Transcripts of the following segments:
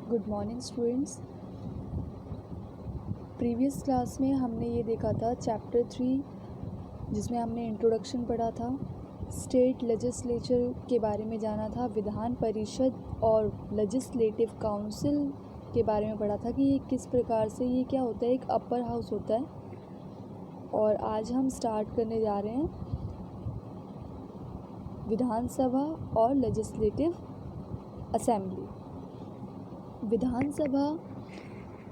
Good morning students. Previous class में हमने ये देखा था चैप्टर 3 जिसमें हमने इंट्रोडक्शन पढ़ा था, स्टेट लेजिस्लेचर के बारे में जाना था, विधान परिषद और लेजिस्लेटिव काउंसिल के बारे में पढ़ा था कि ये किस प्रकार से ये क्या होता है, एक अपर हाउस होता है। और आज हम स्टार्ट करने जा रहे हैं विधानसभा और लेजिस्लेटिव असेंबली। विधानसभा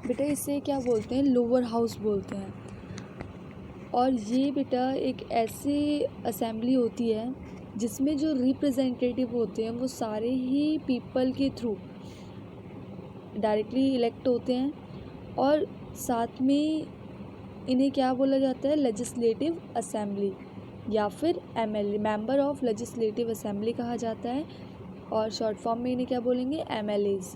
बेटा इसे क्या बोलते हैं, लोअर हाउस बोलते हैं। और ये बेटा एक ऐसी असेंबली होती है जिसमें जो रिप्रेजेंटेटिव होते हैं वो सारे ही पीपल के थ्रू डायरेक्टली इलेक्ट होते हैं। और साथ में इन्हें क्या बोला जाता है, लेजिस्लेटिव असेंबली या फिर MLA, member of legislative assembly कहा जाता है। और शॉर्ट फॉर्म में इन्हें क्या बोलेंगे, एमएलएज।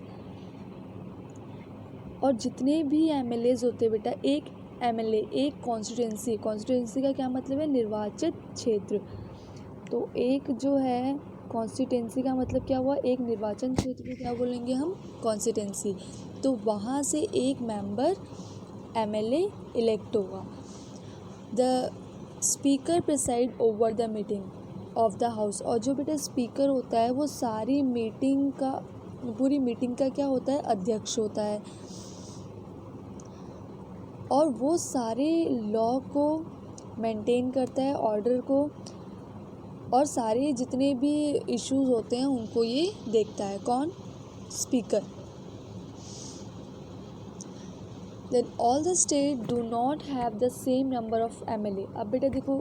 और जितने भी एमएलएज होते हैं बेटा, एक एमएलए एक कॉन्स्टिट्यूंसी का क्या मतलब है, निर्वाचित क्षेत्र। तो एक जो है कॉन्स्टिट्यूंसी का मतलब क्या हुआ, एक निर्वाचन क्षेत्र को क्या बोलेंगे हम, कॉन्स्टिट्यूंसी। तो वहाँ से एक मेंबर एमएलए इलेक्ट होगा। The speaker preside over the meeting of the house. और जो बेटा स्पीकर होता है वो सारी मीटिंग का, पूरी मीटिंग का क्या होता है, अध्यक्ष होता है। और वो सारे लॉ को मेंटेन करता है, ऑर्डर को, और सारे जितने भी इश्यूज होते हैं उनको ये देखता है। कौन, speaker. Then all the state do not have the same number of MLA. अब बेटा देखो,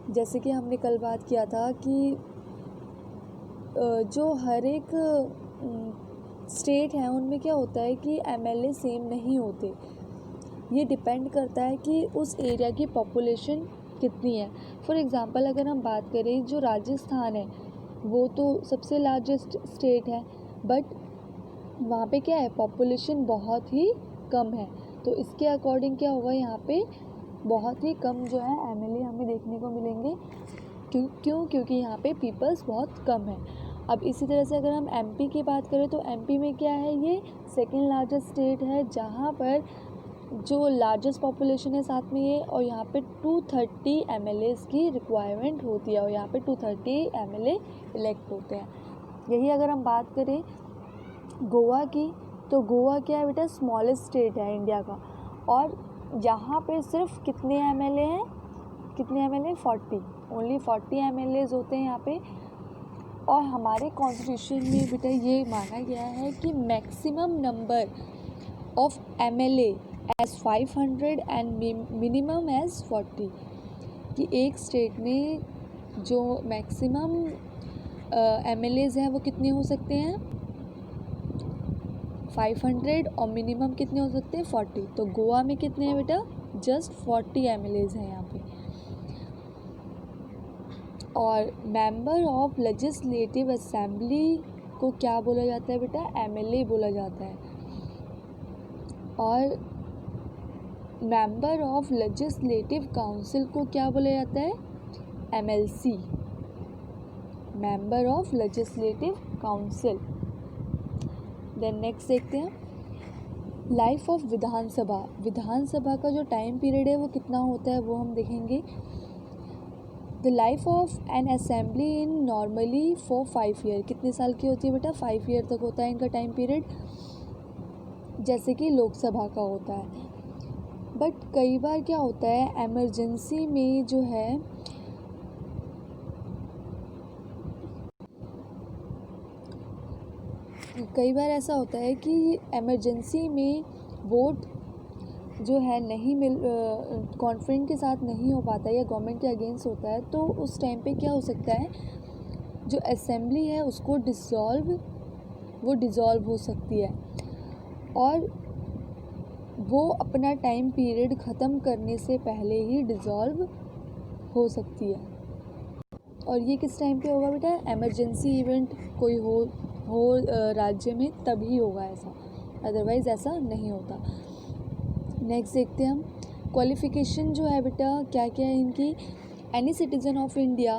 जैसे कि हमने कल बात किया था कि जो हर एक स्टेट है उनमें क्या होता है कि एमएलए सेम नहीं होते। ये डिपेंड करता है कि उस एरिया की पॉपुलेशन कितनी है। फॉर एग्ज़ाम्पल अगर हम बात करें, जो राजस्थान है वो तो सबसे लार्जेस्ट स्टेट है, बट वहाँ पे क्या है, पॉपुलेशन बहुत ही कम है। तो इसके अकॉर्डिंग क्या होगा, यहाँ पे बहुत ही कम जो है एमएलए हमें देखने को मिलेंगे। क्योंकि यहाँ पे पीपल्स बहुत कम है। अब इसी तरह से अगर हम एमपी की बात करें तो एमपी में क्या है, ये सेकेंड लार्जेस्ट स्टेट है, जहाँ पर जो लार्जेस्ट पॉपुलेशन है साथ में ये। और यहाँ पे 230 एमएलएज की रिक्वायरमेंट होती है, और यहाँ पे 230 एमएलए इलेक्ट होते हैं। यही अगर हम बात करें गोवा की, तो गोवा क्या है बेटा, स्मॉलेस्ट स्टेट है इंडिया का। और यहाँ पे सिर्फ कितने एमएलए हैं, 40, ओनली 40 एमएलएज होते हैं यहाँ पे। और हमारे कॉन्स्टिट्यूशन में बेटा ये माना गया है कि maximum number of MLA as 500 and minimum as 40। कि एक स्टेट में जो मैक्सिमम एमएलएज हैं वो कितने हो सकते हैं, 500, और मिनिमम कितने हो सकते हैं, 40। तो गोवा में कितने हैं बेटा, जस्ट 40 एमएलएज हैं यहाँ पे। और मेंबर ऑफ लेजिस्लेटिव असेंबली को क्या बोला जाता है बेटा, एमएलए बोला जाता है। और मेंबर ऑफ लेजिस्लेटिव काउंसिल को क्या बोला जाता है, MLC, member of legislative council. Then next देखते हैं लाइफ ऑफ विधानसभा। विधानसभा का जो टाइम पीरियड है वो कितना होता है वो हम देखेंगे। The life of N assembly in normally for 5 year. कितने साल की होती है बेटा, 5 ईयर तक होता है इनका टाइम पीरियड, जैसे कि लोकसभा का होता है। बट कई बार क्या होता है, एमरजेंसी में जो है कई बार ऐसा होता है कि इमरजेंसी में वोट जो है नहीं कॉन्फ्रेंस के साथ नहीं हो पाता है या गवर्नमेंट के अगेंस्ट होता है। तो उस टाइम पे क्या हो सकता है, जो असेंबली है उसको डिज़ोल्व हो सकती है, और वो अपना टाइम पीरियड ख़त्म करने से पहले ही डिज़ोल्व हो सकती है। और ये किस टाइम पे होगा बेटा, एमरजेंसी इवेंट कोई हो राज्य में तभी होगा ऐसा, अदरवाइज़ ऐसा नहीं होता। नेक्स्ट देखते हैं हम क्वालिफ़िकेशन जो है बेटा क्या क्या है इनकी। Any citizen of India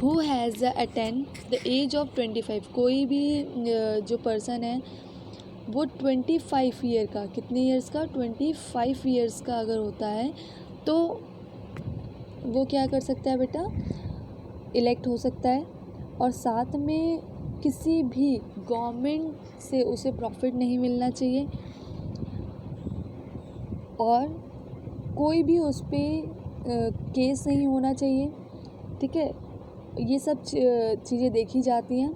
who has attend the age of 25, कोई भी जो पर्सन है वो 25 ईयर का, कितने ईयर्स का, 25 ईयर्स का अगर होता है तो वो क्या कर सकता है बेटा, इलेक्ट हो सकता है। और साथ में किसी भी गवर्नमेंट से उसे प्रॉफिट नहीं मिलना चाहिए और कोई भी उस पर केस नहीं होना चाहिए, ठीक है। ये सब चीज़ें देखी जाती हैं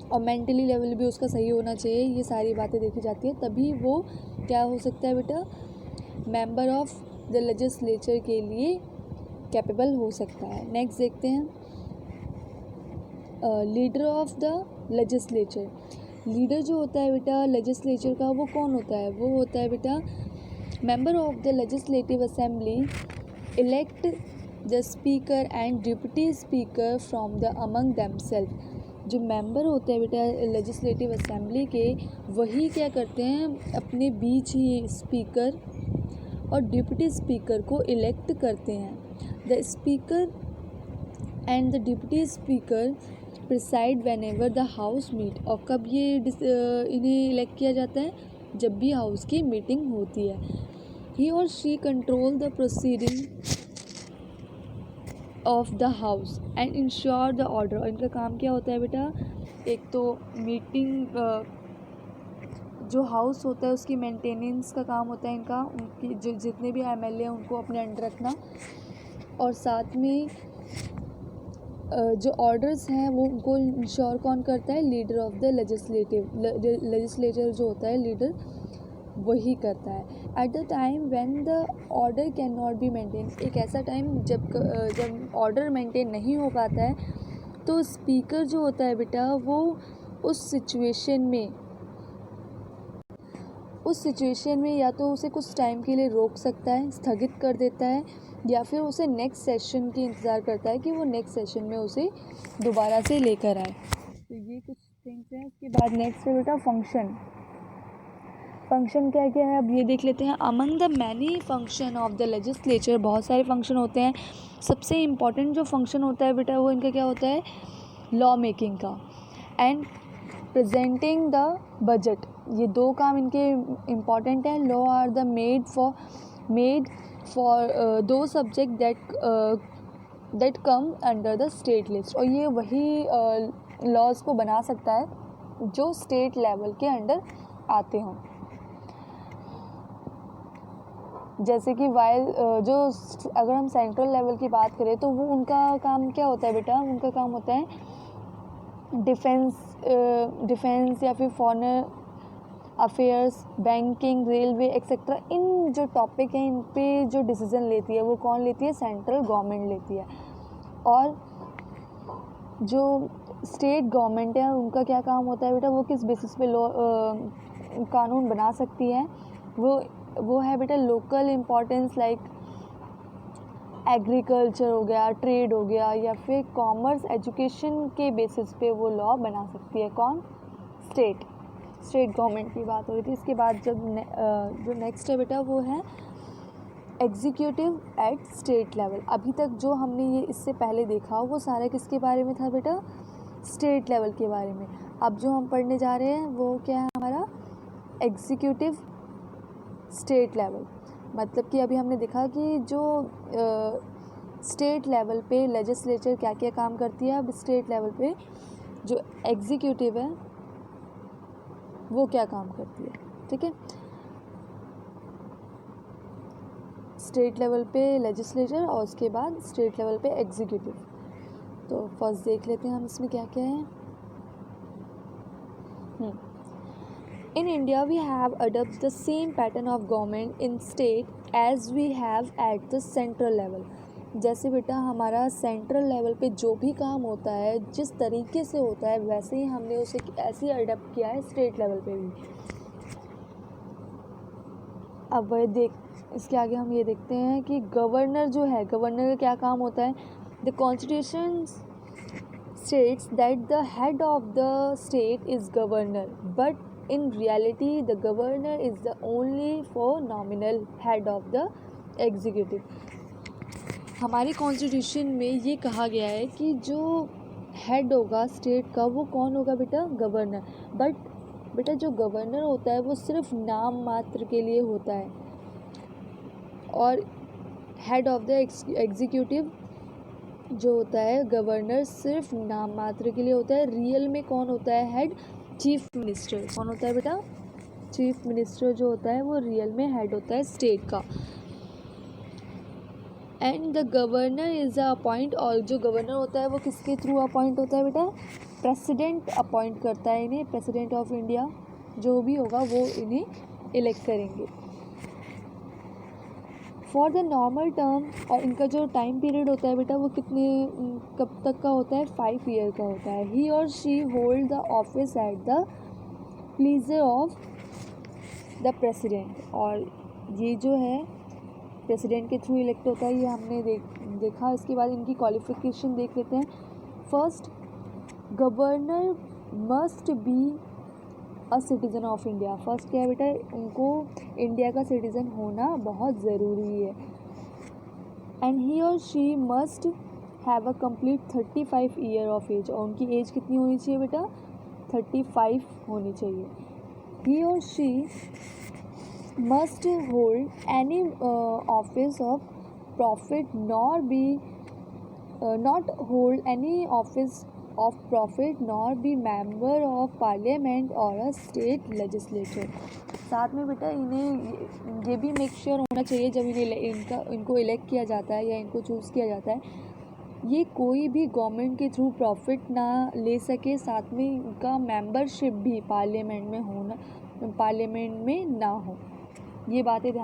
और मेंटली लेवल भी उसका सही होना चाहिए, ये सारी बातें देखी जाती हैं, तभी वो क्या हो सकता है बेटा, मेंबर ऑफ द लेजिस्लेचर के लिए कैपेबल हो सकता है। नेक्स्ट देखते हैं leader of the legislature. Leader जो होता है बेटा लेजिस्लेचर का वो कौन होता है, वो होता है बेटा member of the legislative assembly elect the speaker and deputy speaker from the among themself. जो मेंबर होते हैं बेटा लेजिस्लेटिव असेंबली के, वही क्या करते हैं, अपने बीच ही स्पीकर और डिप्टी स्पीकर को इलेक्ट करते हैं। The speaker and the deputy speaker preside whenever the house meet. और कब ये इन्हें इलेक्ट किया जाता है, जब भी हाउस की मीटिंग होती है। ही और she control the proceeding of the house and ensure the order. और इनका काम क्या होता है बेटा, एक तो मीटिंग जो हाउस होता है उसकी मेंटेनेंस का काम होता है इनका, उनकी जो जितने भी एमएलए हैं उनको अपने अंडर रखना, और साथ में जो ऑर्डर्स हैं वो उनको इंश्योर कौन करता है, लीडर ऑफ द लेजिस्लेचर जो होता है लीडर, वही करता है। At the time when the order can not be maintain, एक ऐसा टाइम जब ऑर्डर मेंटेन नहीं हो पाता है, तो स्पीकर जो होता है बेटा वो उस सिचुएशन में या तो उसे कुछ टाइम के लिए रोक सकता है, स्थगित कर देता है, या फिर उसे नेक्स्ट सेशन की इंतज़ार करता है कि वो नेक्स्ट सेशन में उसे दोबारा से लेकर आए। तो ये कुछ थिंग्स हैं। उसके बाद नेक्स्ट है बेटा फंक्शन क्या क्या है, अब ये देख लेते हैं। Among the many function of the legislature, बहुत सारे फंक्शन होते हैं। सबसे इम्पॉर्टेंट जो फंक्शन होता है बेटा वो इनका क्या होता है, लॉ मेकिंग का एंड प्रेजेंटिंग द बजट। ये दो काम इनके इम्पॉर्टेंट हैं। Law are the made for two subject that come under the state list. और ये वही लॉज को बना सकता है जो स्टेट लेवल के अंडर आते हों। जैसे कि जो अगर हम सेंट्रल लेवल की बात करें तो वो उनका काम क्या होता है बेटा, उनका काम होता है डिफेंस या फिर foreign affairs, banking, railway etcetera. इन जो टॉपिक हैं इन पे जो डिसीज़न लेती है वो कौन लेती है, सेंट्रल गवर्नमेंट लेती है। और जो स्टेट गवर्नमेंट है उनका क्या काम होता है बेटा, वो किस बेसिस पे कानून बना सकती है, वो है बेटा लोकल इम्पोर्टेंस, लाइक एग्रीकल्चर हो गया, ट्रेड हो गया, या फिर कॉमर्स एजुकेशन के बेसिस पे वो लॉ बना सकती है। कौन, स्टेट गवर्नमेंट की बात हो रही थी। इसके बाद जो नेक्स्ट है बेटा वो है एग्जीक्यूटिव एट स्टेट लेवल। अभी तक जो हमने ये इससे पहले देखा वो सारा किसके बारे में था बेटा, स्टेट लेवल के बारे में। अब जो हम पढ़ने जा रहे हैं वो क्या है हमारा, एग्जीक्यूटिव स्टेट लेवल। मतलब कि अभी हमने देखा कि जो स्टेट लेवल पे लेजिस्लेचर क्या क्या काम करती है, अब स्टेट लेवल पे जो एग्जीक्यूटिव है वो क्या काम करती है, ठीक है। स्टेट लेवल पे लेजिस्लेचर और उसके बाद स्टेट लेवल पे एग्जीक्यूटिव। तो फर्स्ट देख लेते हैं हम इसमें क्या क्या है। In India, we have adopted the same pattern of government in state as we have at the central level. जैसे बेटा हमारा सेंट्रल लेवल पे जो भी काम होता है जिस तरीके से होता है वैसे ही हमने उसे ऐसे ही अडॉप्ट किया है स्टेट लेवल पे भी। अब इसके आगे हम ये देखते हैं कि गवर्नर जो है, गवर्नर का क्या काम होता है। The constitution states that the head of the state is governor, but in reality the governor is the only for nominal head of the executive. हमारे कॉन्स्टिट्यूशन में ये कहा गया है कि जो हेड होगा स्टेट का वो कौन होगा बेटा, गवर्नर। बट बेटा जो गवर्नर होता है वो सिर्फ नाम मात्र के लिए होता है, और हेड ऑफ द एग्जीक्यूटिव जो होता है गवर्नर सिर्फ नाम मात्र के लिए होता है। रियल में कौन होता है हेड, चीफ मिनिस्टर। कौन होता है बेटा, चीफ मिनिस्टर जो होता है वो रियल में हेड होता है स्टेट का। And the governor is a appoint, और जो गवर्नर होता है वो किसके थ्रू अपॉइंट होता है बेटा, प्रेसिडेंट अपॉइंट करता है इन्हें, प्रेसिडेंट ऑफ इंडिया जो भी होगा वो इन्हें इलेक्ट करेंगे फॉर द नॉर्मल टर्म। और इनका जो टाइम पीरियड होता है बेटा वो कितने कब तक का होता है, 5 ईयर का होता है। ही और she hold the office at the pleaser of the president, और ये जो है प्रेसिडेंट के थ्रू इलेक्ट होता है, ये हमने देखा। इसके बाद इनकी क्वालिफिकेशन देख लेते हैं। First, governor must be a citizen of India. First क्या है बेटा, उनको इंडिया का सिटीज़न होना बहुत ज़रूरी है। एंड ही और she must have a complete 35 year of age, और उनकी एज कितनी होनी चाहिए बेटा, 35 होनी चाहिए। ही और she must hold any office of profit nor be not hold any office of profit nor be member of parliament or a state legislature। साथ में बेटा इन्हें ये भी मेक श्योर होना चाहिए जब इनको इलेक्ट किया जाता है या इनको चूज़ किया जाता है, ये कोई भी गवर्नमेंट के थ्रू प्रॉफिट ना ले सके, साथ में इनका मेंबरशिप भी पार्लियामेंट में ना हो। ये बातें ध्यान